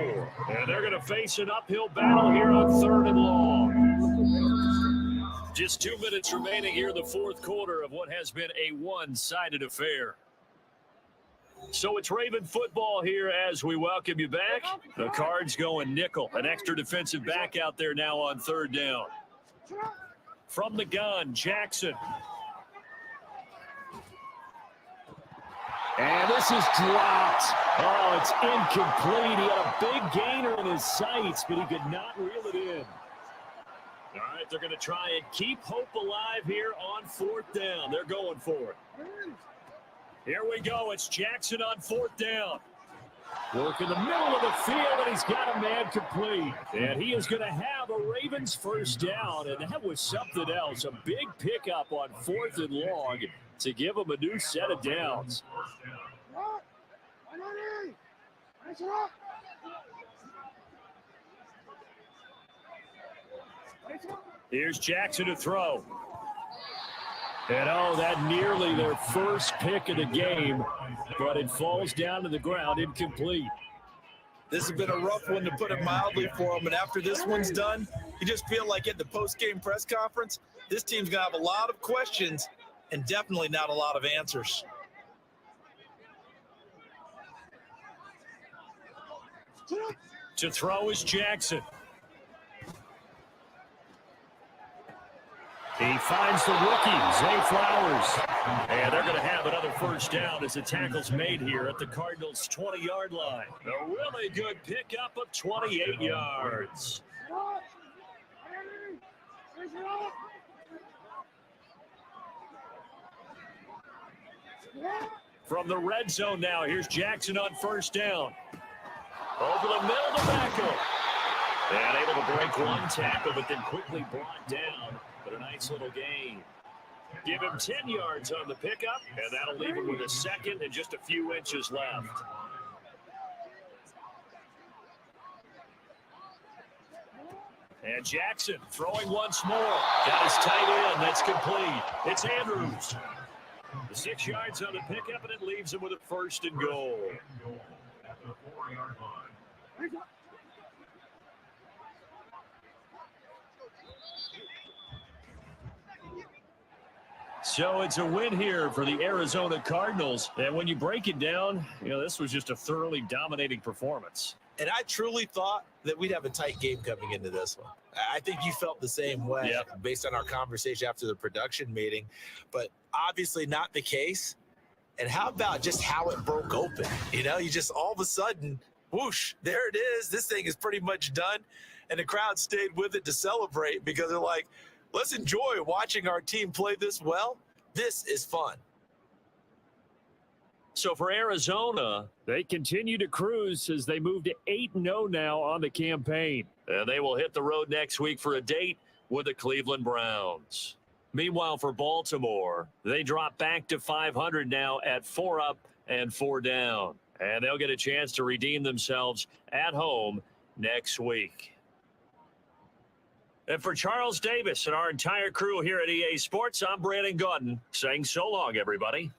And they're going to face an uphill battle here on 3rd and long. Just 2 minutes remaining here in the fourth quarter of what has been a one-sided affair. So it's Raven football here as we welcome you back. The Cards going nickel. An extra defensive back out there now on 3rd down. From the gun, Jackson. And this is dropped. Oh, it's incomplete. He had a big gainer in his sights, but he could not reel it in. All right, they're going to try and keep hope alive here on 4th down. They're going for it. Here we go. It's Jackson on 4th down. Work in the middle of the field, and he's got a man complete. And he is going to have a Ravens first down, and that was something else. A big pickup on 4th and long to give him a new set of downs. Here's Jackson to throw. And oh, that nearly their first pick of the game, but it falls down to the ground, incomplete.
This has been a rough one, to put it mildly, for him. And after this one's done, you just feel like at the post-game press conference, this team's going to have a lot of questions and definitely not a lot of answers.
To throw is Jackson. He finds the rookie, Zay Flowers. And they're going to have another first down as the tackle's made here at the Cardinals' 20-yard line. A really good pickup of 28 yards. From the red zone now, here's Jackson on first down. Over the middle to Beckham. And able to break one tackle, but then quickly brought down. But a nice little gain. Give him 10 yards on the pickup, and that'll leave him with a second and just a few inches left. And Jackson throwing once more. Got his tight end. That's complete. It's Andrews. The 6 yards on the pickup, and it leaves him with a first and goal. So it's a win here for the Arizona Cardinals. And when you break it down, this was just a thoroughly dominating performance.
And I truly thought that we'd have a tight game coming into this one. I think you felt the same way based on our conversation after the production meeting, but obviously not the case. And how about just how it broke open? You just all of a sudden, whoosh, there it is. This thing is pretty much done. And the crowd stayed with it to celebrate because they're like, let's enjoy watching our team play this well. This is fun.
So for Arizona,
they continue to cruise as they move to 8-0 now on the campaign.
and they will hit the road next week for a date with the Cleveland Browns. Meanwhile, for Baltimore, they drop back to 500 now at 4 up and 4 down. And they'll get a chance to redeem themselves at home next week. And for Charles Davis and our entire crew here at EA Sports, I'm Brandon Gaudin saying so long, everybody.